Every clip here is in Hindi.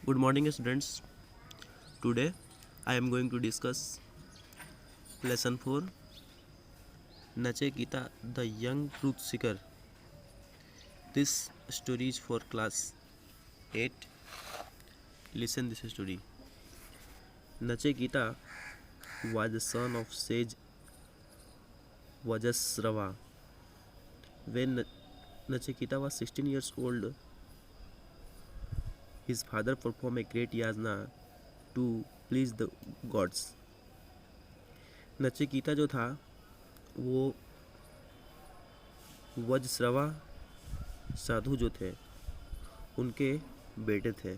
Good morning, students. Today I am going to discuss lesson 4, Nachekita the Young Truth Seeker. This story is for class 8. Listen this story. Nachekita was the son of sage Vajasrava. When Nachekita was 16 years old, his father performed a great yajna to please the gods. Nachiketa जो था वो वज्रश्रवा साधु जो थे उनके बेटे थे।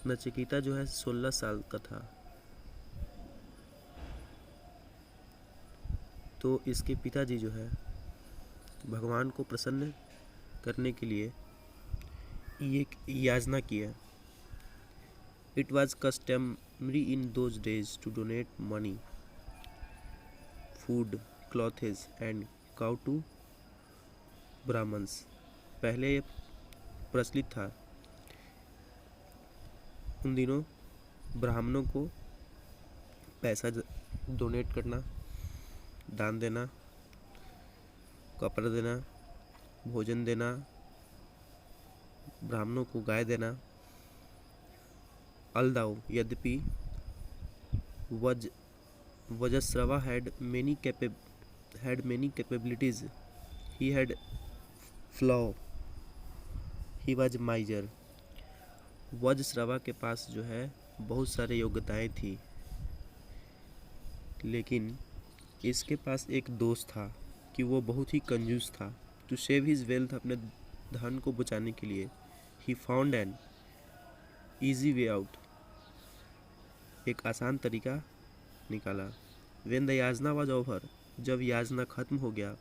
नचिकेता जो है 16 साल का था। तो इसके पिताजी जो है भगवान को प्रसन्न करने के लिए एक याचना किया। It was customary in those days to donate money, food, clothes and cow to Brahmins. पहले प्रचलित था उन दिनों ब्राह्मणों को पैसा डोनेट करना, दान देना, कपड़ा देना, भोजन देना, ब्राह्मणों को गाय देना। Although यद्यपि Vajasrava had many capabilities, he had flaw. He was miser. वज्रश्रवा के पास जो है बहुत सारे योग्यताएं थी, लेकिन इसके पास एक दोष था कि वो बहुत ही कंजूस था। टू सेव हिज वेल्थ, अपने धन को बचाने के लिए, he found an easy way out, एक आसान तरीका निकाला। व्हेन द याजना वाज ओवर, जब याजना खत्म हो गया,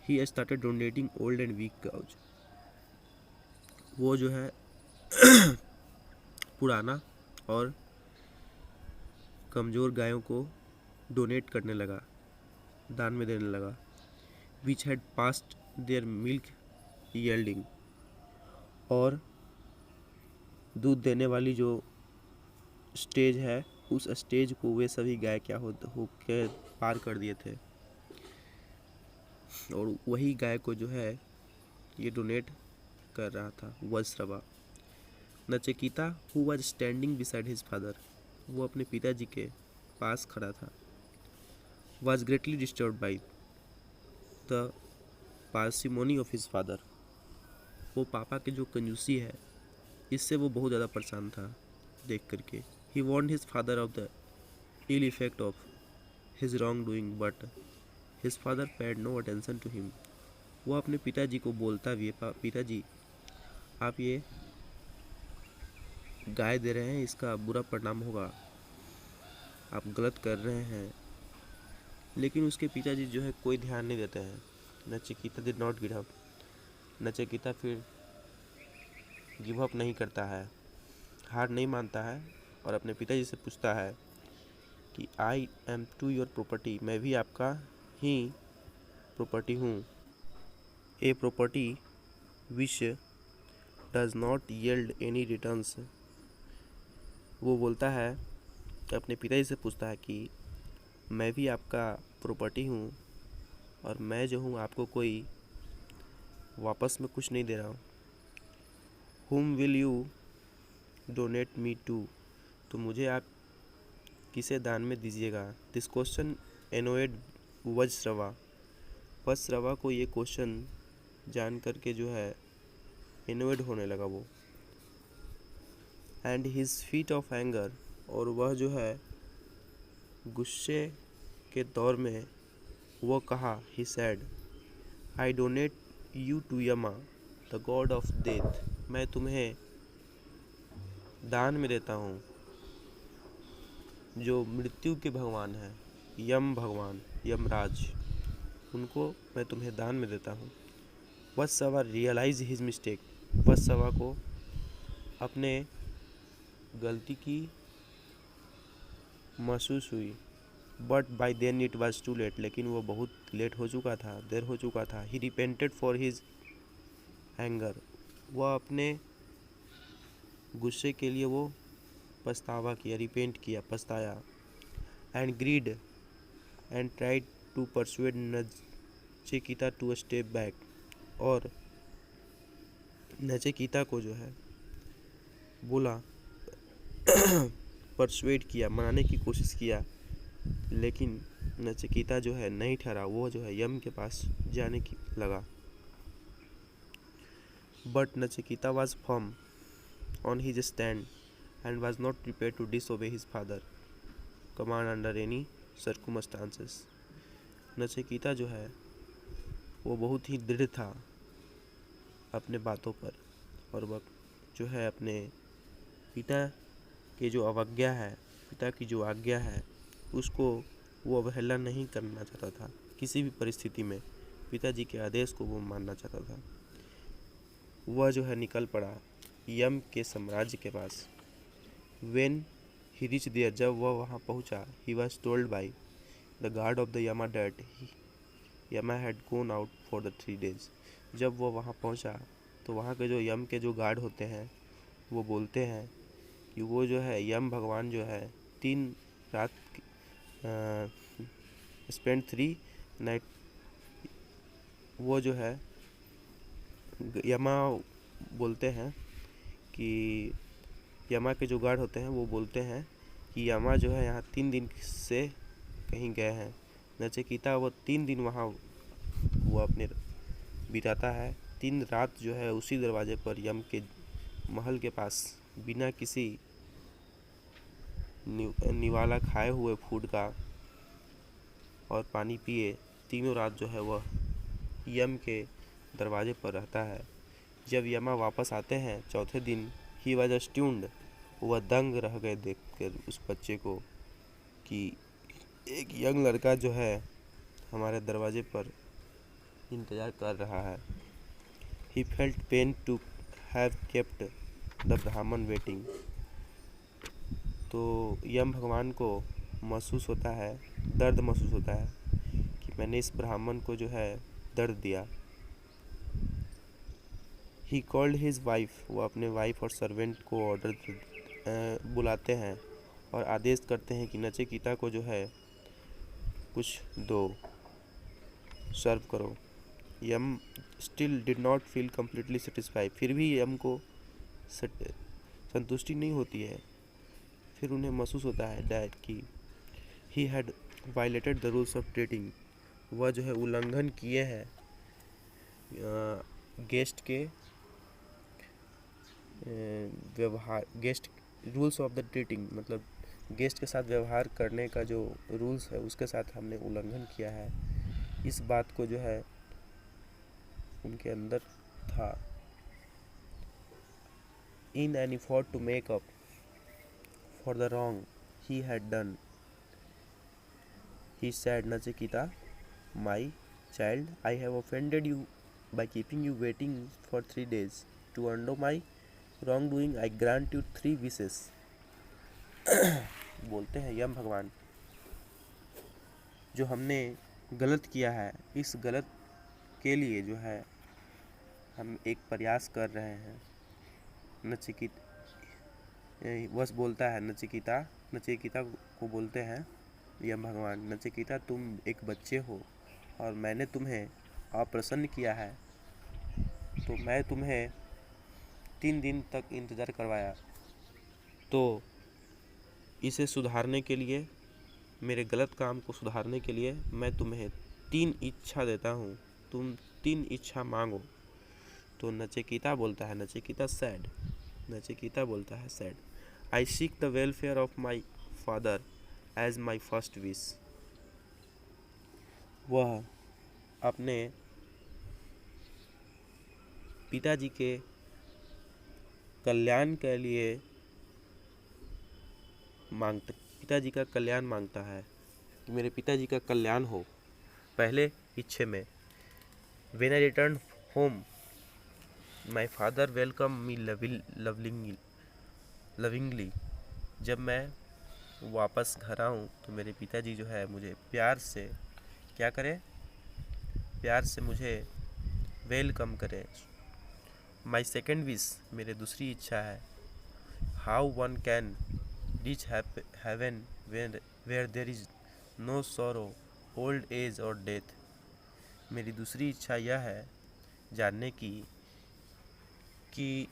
he started donating old and weak cows, वो जो है पुराना और कमज़ोर गायों को डोनेट करने लगा, दान में देने लगा। Which had passed their milk yielding, और दूध देने वाली जो स्टेज है उस स्टेज को वे सभी गाय क्या हो के पार कर दिए थे, और वही गाय को जो है ये डोनेट कर रहा था Vajrashrava. Nachiketa who was standing beside his father, वो अपने पिताजी के पास खड़ा था। Was greatly disturbed by the parsimony of his father, वो पापा की जो कंजूसी है इससे वो बहुत ज़्यादा परेशान था देख करके। He warned his father of the ill effect of his wrongdoing, but his father paid no attention to him. वो अपने पिताजी को बोलता भी है, पिताजी आप ये गाय दे रहे हैं, इसका बुरा परिणाम होगा, आप गलत कर रहे हैं। लेकिन उसके पिताजी जो है कोई ध्यान नहीं देते हैं। Nachiketa did not give up. Nachiketa फिर गिव अप नहीं करता है, हार नहीं मानता है, और अपने पिताजी से पूछता है कि I am too your property, मैं भी आपका ही प्रॉपर्टी हूँ। A property which does not yield any returns, वो बोलता है, अपने पिताजी से पूछता है कि मैं भी आपका प्रॉपर्टी हूँ और मैं जो हूँ आपको कोई वापस में कुछ नहीं दे रहा हूँ। Whom will you donate me to, तो मुझे आप किसे दान में दीजिएगा। दिस क्वेश्चन एनोएड वज्रश्रवा, वज्रश्रवा को ये क्वेश्चन जान करके जो है एनोएड होने लगा वो। And his feet of anger, और वह जो है गुस्से के दौर में वो कहा, he said I donate you to Yama the god of death, मैं तुम्हें दान में देता हूँ जो मृत्यु के भगवान हैं, यम भगवान, यमराज, उनको मैं तुम्हें दान में देता हूँ। Vajrashrava realize his mistake, Vajrashrava को अपने गलती की महसूस हुई। But by then it was too late, लेकिन वो बहुत लेट हो चुका था, देर हो चुका था। ही रिपेंटेड फॉर हिज एंगर, वह अपने गुस्से के लिए वो पछतावा किया, रिपेंट किया, पछताया। And greed and tried to persuade Nachiketa to step back, और नचिकेता को जो है बोला, परसुएड किया, मनाने की कोशिश किया, लेकिन नचिकेता जो है नहीं ठहरा, वो जो है यम के पास जाने की लगा। But Nachiketa was firm on his stand and was not prepare to disobey his father command under any circumstances. Nachiketa जो है वो बहुत ही दृढ़ था अपने बातों पर, और वह जो है अपने पिता की जो अवज्ञा है, पिता की जो आज्ञा है, उसको वो अवहेलना नहीं करना चाहता था। किसी भी परिस्थिति में पिताजी के आदेश को वो मानना चाहता था। वह जो है निकल पड़ा यम के साम्राज्य के पास। वेन ही रिच देयर, जब वह वहाँ पहुँचा, he was told by the guard of the Yama that Yama had gone out for the 3 days। जब वह वहाँ पहुँचा तो वहाँ के जो यम के जो गार्ड होते हैं वो बोलते हैं कि वो जो है यम भगवान जो है 3 रात स्पेंड 3 नाइट, वो जो है यमा बोलते हैं कि यमा के जो गार्ड होते हैं वो बोलते हैं कि यमा जो है यहाँ 3 दिन से कहीं गए हैं। नचिकेता वो 3 दिन वहाँ वो अपने बिताता है। 3 रात जो है उसी दरवाजे पर यम के महल के पास बिना किसी निवाला खाए हुए फूड का और पानी पिए तीनों रात जो है वह यम के दरवाजे पर रहता है। जब यमा वापस आते हैं चौथे दिन, ही वॉज अस्ट्यून्ड, वह दंग रह गए देखकर उस बच्चे को कि एक यंग लड़का जो है हमारे दरवाजे पर इंतज़ार कर रहा है। He felt pain to have kept the Brahmin waiting. तो यम भगवान को महसूस होता है, दर्द महसूस होता है कि मैंने इस ब्राह्मण को जो है दर्द दिया। ही कॉल्ड हिज वाइफ, वो अपने वाइफ और सर्वेंट को ऑर्डर बुलाते हैं और आदेश करते हैं कि नचिकेता को जो है कुछ दो, सर्व करो। Yama still did not feel completely satisfied, फिर भी यम को संतुष्टि नहीं होती है। फिर उन्हें महसूस होता है डैट कि he had violated the rules of trading, वह जो है उल्लंघन किए हैं गेस्ट के व्यवहार, guest rules of the treating, मतलब गेस्ट के साथ व्यवहार करने का जो रूल्स है उसके साथ हमने उल्लंघन किया है। इस बात को जो है उनके अंदर था। In an effort to make up for the wrong he had done, he said, Nachiketa my child, I have offended you by keeping you waiting for 3 days. To undo my wrongdoing, I grant you 3 wishes. बोलते हैं यम भगवान, जो हमने गलत किया है, इस गलत के लिए जो है हम एक प्रयास कर रहे हैं। बस बोलता है नचिकेता को बोलते हैं यम भगवान, नचिकेता तुम एक बच्चे हो और मैंने तुम्हें अप्रसन्न किया है, तो मैं तुम्हें 3 दिन तक इंतज़ार करवाया। तो इसे सुधारने के लिए, मेरे गलत काम को सुधारने के लिए मैं तुम्हें 3 इच्छा देता हूँ, तुम 3 इच्छा मांगो। तो नचिकेता बोलता है said, I seek the welfare of my father as my first wish. वह अपने पिताजी के कल्याण के लिए पिताजी का कल्याण मांगता है कि मेरे पिताजी का कल्याण हो पहले इच्छे में। When I returned home, my father welcomed me lovingly. जब मैं वापस घर आऊँ तो मेरे पिताजी जो है मुझे प्यार से मुझे वेलकम करें। माई सेकेंड विश, मेरे दूसरी इच्छा है। How one can reach heaven where there is no sorrow, old age और डेथ। मेरी दूसरी इच्छा यह है जानने की कि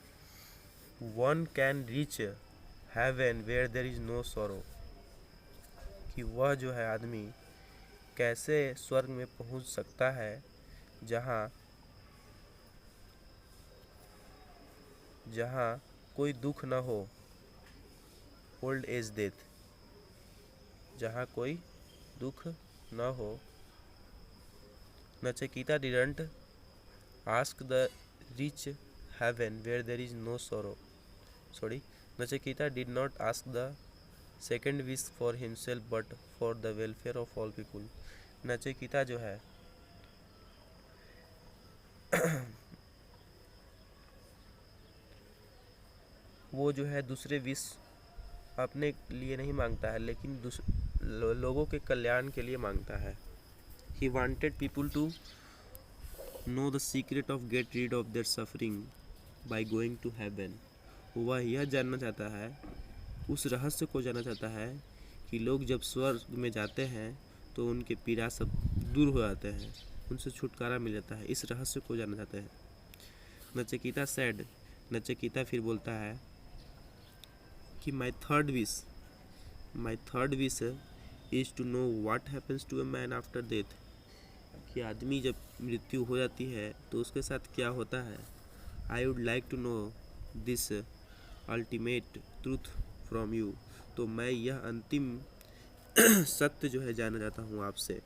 one can reach heaven where there is no sorrow, कि वह जो है आदमी कैसे स्वर्ग में पहुंच सकता है जहाँ कोई दुख न हो, ओल्ड एज डेथ, जहाँ कोई दुख न हो। Nachiketa didn't ask the reach heaven where there is no sorrow, sorry, Nachiketa did not ask the second wish for himself but for the welfare of all people. Nachiketa जो है वो जो है दूसरे विश अपने लिए नहीं मांगता है, लेकिन लोगों के कल्याण के लिए मांगता है। He wanted people to know the secret of get rid of their suffering by going to heaven. वह यह जानना चाहता है, उस रहस्य को जानना चाहता है कि लोग जब स्वर्ग में जाते हैं तो उनके पीड़ा सब दूर हो जाते हैं, उनसे छुटकारा मिल जाता है। इस रहस्य को जानना चाहते हैं। नचिकेता सैड, नचिकेता फिर बोलता है कि my third wish is to know what happens to a man after death, कि आदमी जब मृत्यु हो जाती है तो उसके साथ क्या होता है। I would like to know this ultimate truth from you, तो मैं यह अंतिम सत्य जो है जानना चाहता हूँ आपसे।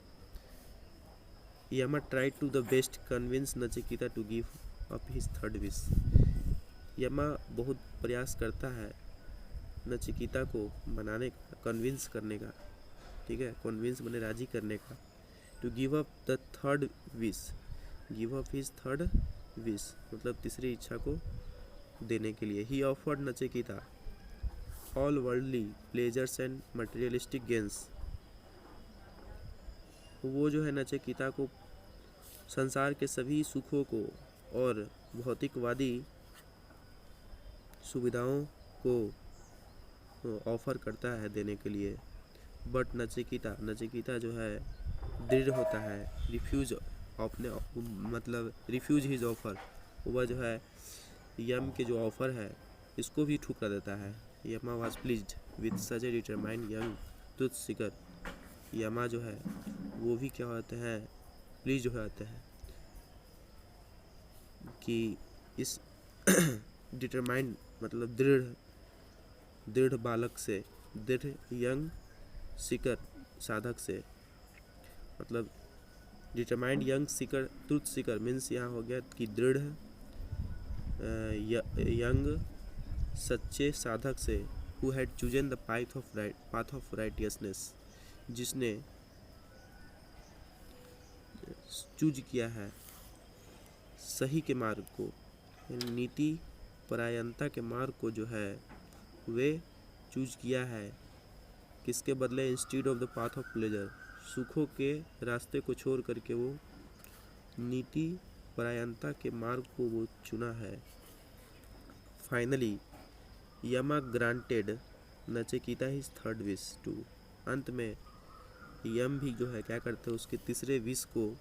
Yama try to the best convince Nachiketa to give up his third wish. Yama बहुत प्रयास करता है नचिकेता को मनाने का, कन्विंस करने का, ठीक है, कन्विंस मैंने राजी करने का। To give up the third wish, give up his third wish मतलब तीसरी इच्छा को देने के लिए। He offered Nachiketa all worldly pleasures and materialistic gains, वो जो है नचिकेता को संसार के सभी सुखों को और भौतिकवादी सुविधाओं को ऑफर करता है देने के लिए। बट नचिकेता जो है दृढ़ होता है, रिफ्यूज हिज ऑफर, वह जो है यम के जो ऑफर है इसको भी ठुकरा देता है। यमा was pleased with such A determined young truth Sikar, यमा जो है वो भी क्या होते हैं, प्लीज हो जाते हैं कि इस डिटरमाइंड मतलब दृढ़ बालक से, दृढ़ यंग सीकर साधक से, मतलब determined young Sikar truth Sikar means यहाँ हो गया कि दृढ़ यंग सच्चे साधक से, who had chosen the path of righteousness, जिसने चूज किया है सही के मार्ग को, नीति परायणता के मार्ग को जो है वे चूज किया है। किसके बदले? Instead of the path of pleasure, सुखों के रास्ते को छोड़ करके वो नीति परायणता के मार्ग को वो चुना है। Finally Yama granted Nachiketa his third wish too, अंत में यम भी जो है क्या करते हैं, उसके तीसरे विश को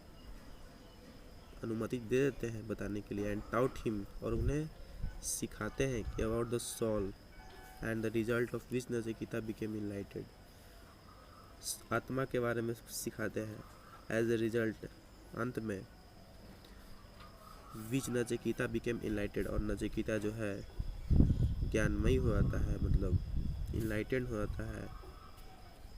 अनुमति दे देते हैं बताने के लिए। एंड टाउट हिम, और उन्हें सिखाते हैं कि about the soul and the result of which Nachiketa became enlightened, आत्मा के बारे में सिखाते हैं। एज ए रिजल्ट अंत में विच नचिकेता बिकेम इनलाइटेड, और नचिकेता जो है ज्ञानमयी हो जाता है, मतलब इनलाइटेड हो जाता है।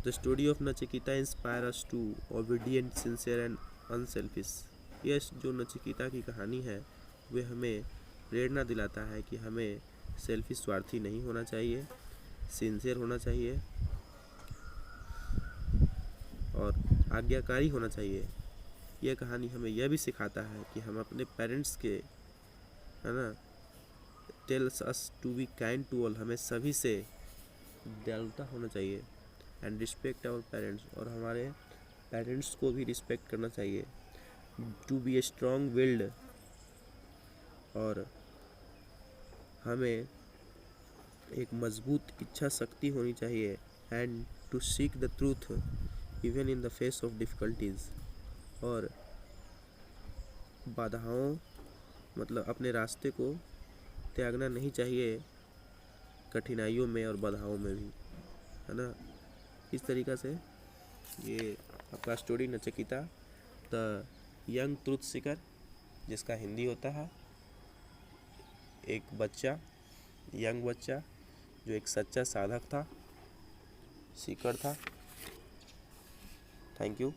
The story of Nachiketa inspire us to obedient, sincere and unselfish. यह जो नचिकेता की कहानी है वे हमें प्रेरणा दिलाता है कि हमें सेल्फिश, स्वार्थी नहीं होना चाहिए, सिंसियर होना चाहिए और आज्ञाकारी होना चाहिए। यह कहानी हमें यह भी सिखाता है कि हम अपने पेरेंट्स के, है ना, tells us to be kind to all, हमें सभी से दयालुता होना चाहिए। एंड रिस्पेक्ट आवर पेरेंट्स, और हमारे पेरेंट्स को भी रिस्पेक्ट करना चाहिए। To be a strong willed, और हमें एक मजबूत इच्छा शक्ति होनी चाहिए and to seek the truth even in the face of difficulties. और बाधाओं मतलब अपने रास्ते को त्यागना नहीं चाहिए, कठिनाइयों में और बाधाओं में भी, है ना। इस तरीक़ा से ये आपका story Nachiketa the young truth Sikar, जिसका हिंदी होता है एक बच्चा, यंग बच्चा जो एक सच्चा साधक था, सीकर था। Thank you.